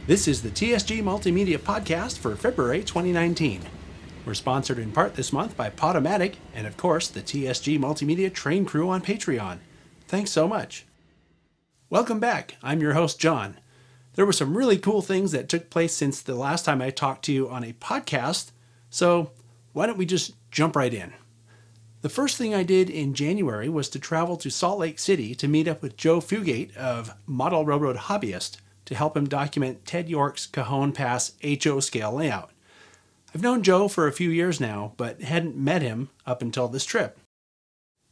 This is the TSG Multimedia podcast for February 2019. We're sponsored in part this month by Podomatic and, of course, the TSG Multimedia Train Crew on Patreon. Thanks so much. Welcome back. I'm your host, John. There were some really cool things that took place since the last time I talked to you on a podcast, so why don't we just jump right in? The first thing I did in January was to travel to Salt Lake City to meet up with Joe Fugate of Model Railroad Hobbyist to help him document Ted York's Cajon Pass HO scale layout. I've known Joe for a few years now, but hadn't met him up until this trip.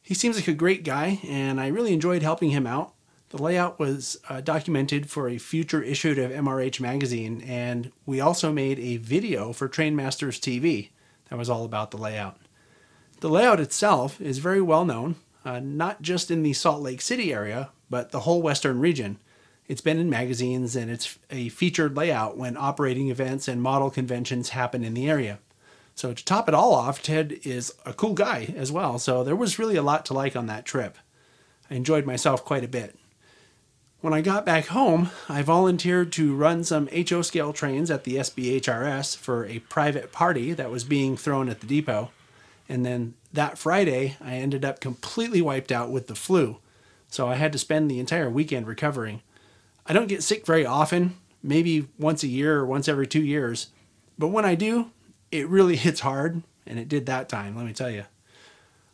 He seems like a great guy, and I really enjoyed helping him out. The layout was documented for a future issue of MRH magazine, and we also made a video for Trainmasters TV that was all about the layout. The layout itself is very well known, not just in the Salt Lake City area, but the whole western region. It's been in magazines, and it's a featured layout when operating events and model conventions happen in the area. So to top it all off, Ted is a cool guy as well, so there was really a lot to like on that trip. I enjoyed myself quite a bit. When I got back home, I volunteered to run some HO scale trains at the SBHRS for a private party that was being thrown at the depot. And then that Friday, I ended up completely wiped out with the flu, so I had to spend the entire weekend recovering. I don't get sick very often, maybe once a year or once every 2 years, but when I do, it really hits hard, and it did that time, let me tell you.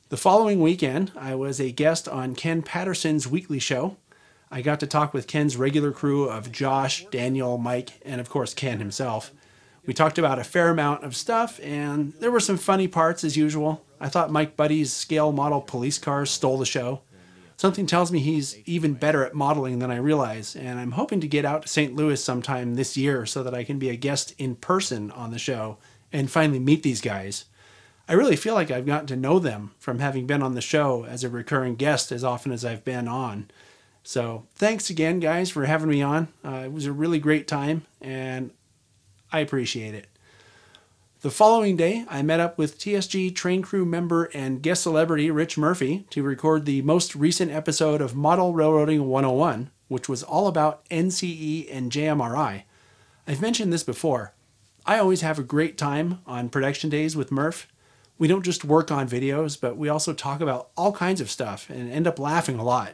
The following weekend, I was a guest on Ken Patterson's weekly show. I got to talk with Ken's regular crew of Josh, Daniel, Mike, and of course Ken himself. We talked about a fair amount of stuff, and there were some funny parts as usual. I thought Mike Buddy's scale model police cars stole the show. Something tells me he's even better at modeling than I realize, and I'm hoping to get out to St. Louis sometime this year so that I can be a guest in person on the show and finally meet these guys. I really feel like I've gotten to know them from having been on the show as a recurring guest as often as I've been on. So thanks again, guys, for having me on. It was a really great time, and I appreciate it. The following day, I met up with TSG train crew member and guest celebrity Rich Murphy to record the most recent episode of Model Railroading 101, which was all about NCE and JMRI. I've mentioned this before. I always have a great time on production days with Murph. We don't just work on videos, but we also talk about all kinds of stuff and end up laughing a lot.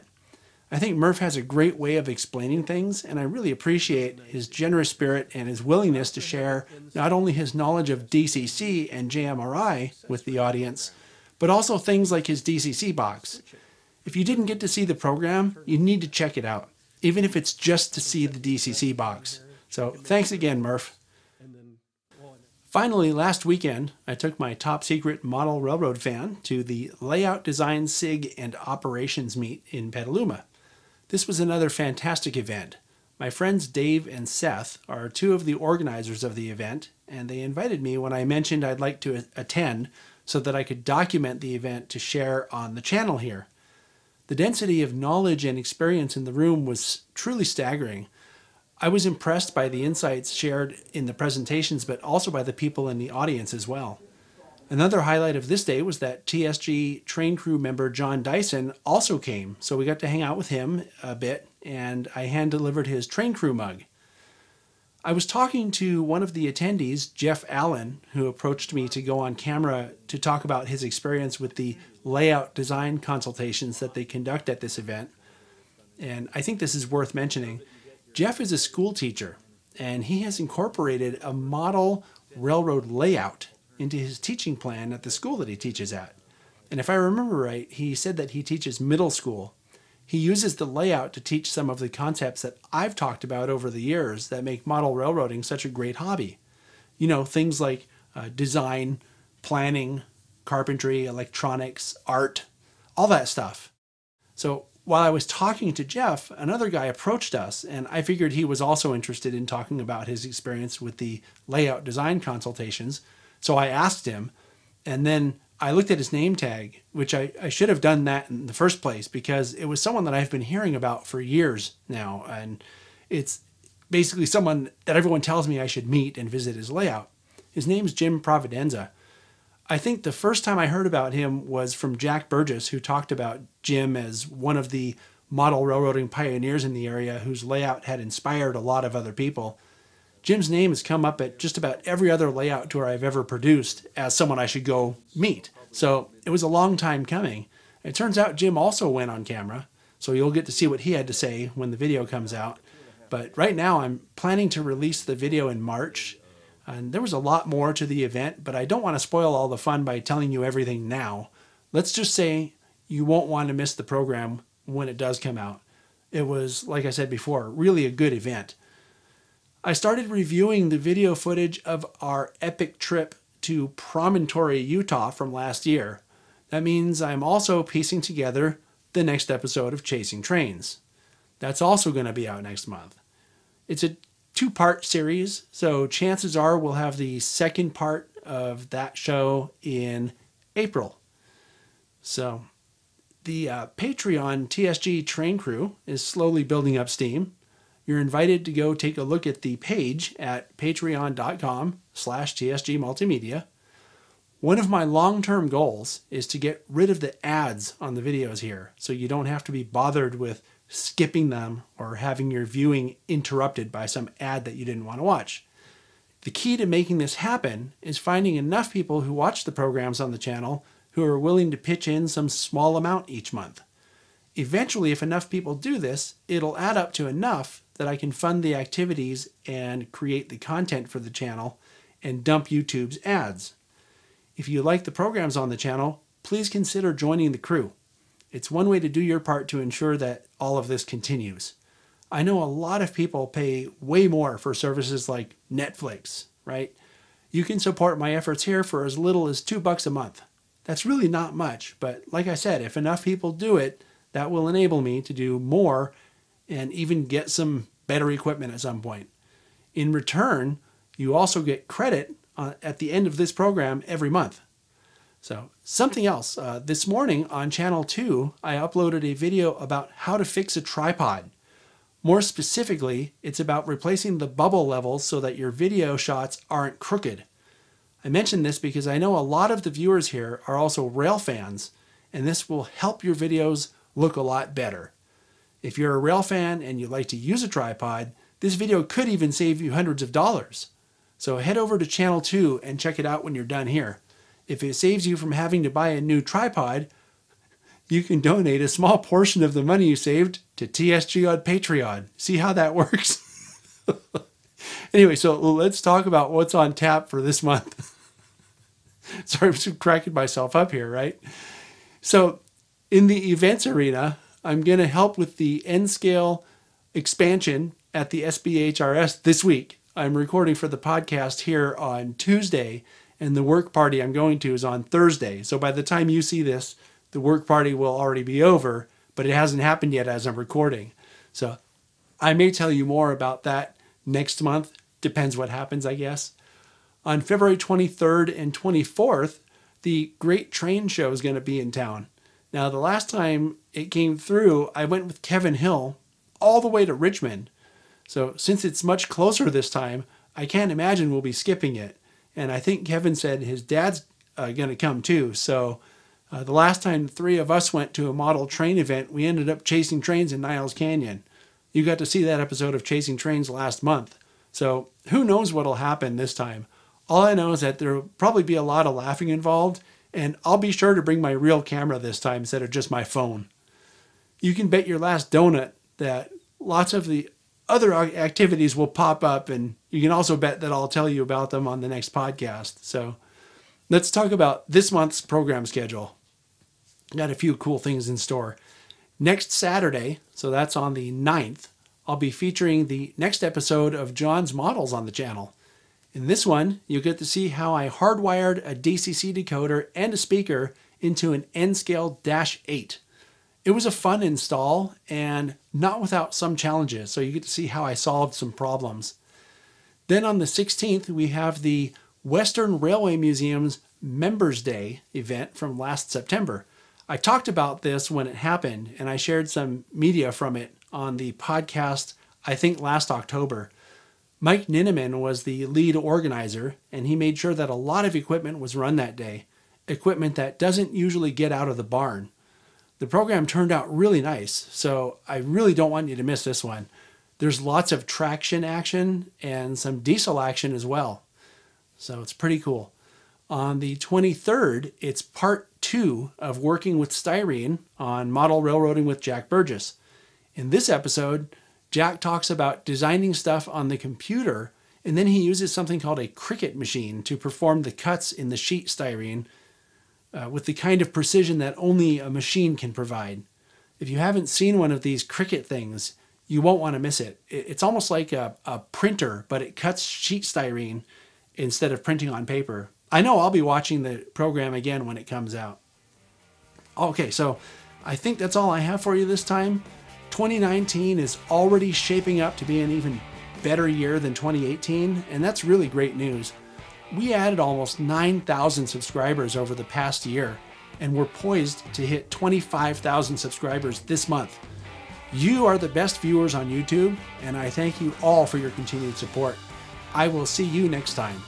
I think Murph has a great way of explaining things, and I really appreciate his generous spirit and his willingness to share not only his knowledge of DCC and JMRI with the audience, but also things like his DCC box. If you didn't get to see the program, you need to check it out, even if it's just to see the DCC box. So thanks again, Murph. Finally, last weekend, I took my top secret model railroad fan to the Layout Design SIG and Operations meet in Petaluma. This was another fantastic event. My friends Dave and Seth are two of the organizers of the event, and they invited me when I mentioned I'd like to attend so that I could document the event to share on the channel here. The density of knowledge and experience in the room was truly staggering. I was impressed by the insights shared in the presentations, but also by the people in the audience as well. Another highlight of this day was that TSG train crew member John Dyson also came, so we got to hang out with him a bit, and I hand-delivered his train crew mug. I was talking to one of the attendees, Jeff Allen, who approached me to go on camera to talk about his experience with the layout design consultations that they conduct at this event. And I think this is worth mentioning. Jeff is a school teacher, and he has incorporated a model railroad layout into his teaching plan at the school that he teaches at. And if I remember right, he said that he teaches middle school. He uses the layout to teach some of the concepts that I've talked about over the years that make model railroading such a great hobby. You know, things like design, planning, carpentry, electronics, art, all that stuff. So while I was talking to Jeff, another guy approached us, and I figured he was also interested in talking about his experience with the layout design consultations. So I asked him, and then I looked at his name tag, which I should have done that in the first place because it was someone that I've been hearing about for years now. And it's basically someone that everyone tells me I should meet and visit his layout. His name's Jim Providenza. I think the first time I heard about him was from Jack Burgess, who talked about Jim as one of the model railroading pioneers in the area whose layout had inspired a lot of other people. Jim's name has come up at just about every other layout tour I've ever produced as someone I should go meet. So it was a long time coming. It turns out Jim also went on camera, so you'll get to see what he had to say when the video comes out. But right now I'm planning to release the video in March. And there was a lot more to the event, but I don't want to spoil all the fun by telling you everything now. Let's just say you won't want to miss the program when it does come out. It was, like I said before, really a good event. I started reviewing the video footage of our epic trip to Promontory, Utah from last year. That means I'm also piecing together the next episode of Chasing Trains. That's also going to be out next month. It's a two-part series, so chances are we'll have the second part of that show in April. So the Patreon TSG train crew is slowly building up steam. You're invited to go take a look at the page at patreon.com/TSG Multimedia. One of my long-term goals is to get rid of the ads on the videos here, so you don't have to be bothered with skipping them or having your viewing interrupted by some ad that you didn't want to watch. The key to making this happen is finding enough people who watch the programs on the channel who are willing to pitch in some small amount each month. Eventually, if enough people do this, it'll add up to enough that I can fund the activities and create the content for the channel and dump YouTube's ads. If you like the programs on the channel, please consider joining the crew. It's one way to do your part to ensure that all of this continues. I know a lot of people pay way more for services like Netflix, right? You can support my efforts here for as little as $2 a month. That's really not much, but like I said, if enough people do it, that will enable me to do more and even get some better equipment at some point. In return, you also get credit at the end of this program every month. So something else, this morning on channel 2, I uploaded a video about how to fix a tripod. More specifically, it's about replacing the bubble levels so that your video shots aren't crooked. I mention this because I know a lot of the viewers here are also rail fans, and this will help your videos look a lot better. If you're a rail fan and you like to use a tripod, this video could even save you hundreds of dollars. So head over to channel 2 and check it out when you're done here. If it saves you from having to buy a new tripod, you can donate a small portion of the money you saved to TSG on Patreon. See how that works? Anyway, so let's talk about what's on tap for this month. Sorry, I'm cracking myself up here, right? So in the events arena, I'm going to help with the N-scale expansion at the SBHRS this week. I'm recording for the podcast here on Tuesday, and the work party I'm going to is on Thursday. So by the time you see this, the work party will already be over, but it hasn't happened yet as I'm recording. So I may tell you more about that next month. Depends what happens, I guess. On February 23rd and 24th, the Great Train Show is going to be in town. Now, the last time it came through, I went with Kevin Hill all the way to Richmond. So since it's much closer this time, I can't imagine we'll be skipping it. And I think Kevin said his dad's going to come too. So the last time the three of us went to a model train event, we ended up chasing trains in Niles Canyon. You got to see that episode of Chasing Trains last month. So who knows what'll happen this time. All I know is that there'll probably be a lot of laughing involved, and I'll be sure to bring my real camera this time instead of just my phone. You can bet your last donut that lots of the other activities will pop up, and you can also bet that I'll tell you about them on the next podcast. So let's talk about this month's program schedule. Got a few cool things in store. Next Saturday, so that's on the 9th, I'll be featuring the next episode of John's Models on the channel. In this one, you'll get to see how I hardwired a DCC decoder and a speaker into an N-scale -8. It was a fun install and not without some challenges, so you get to see how I solved some problems. Then on the 16th, we have the Western Railway Museum's Members Day event from last September. I talked about this when it happened, and I shared some media from it on the podcast, I think last October. Mike Ninneman was the lead organizer, and he made sure that a lot of equipment was run that day, equipment that doesn't usually get out of the barn. The program turned out really nice, so I really don't want you to miss this one. There's lots of traction action and some diesel action as well. So it's pretty cool. On the 23rd, it's part 2 of working with styrene on model railroading with Jack Burgess. In this episode, Jack talks about designing stuff on the computer, and then he uses something called a Cricut machine to perform the cuts in the sheet styrene with the kind of precision that only a machine can provide. If you haven't seen one of these Cricut things, you won't want to miss it. It's almost like a printer, but it cuts sheet styrene instead of printing on paper. I know I'll be watching the program again when it comes out. Okay, so I think that's all I have for you this time. 2019 is already shaping up to be an even better year than 2018, and that's really great news. We added almost 9,000 subscribers over the past year, and we're poised to hit 25,000 subscribers this month. You are the best viewers on YouTube, and I thank you all for your continued support. I will see you next time.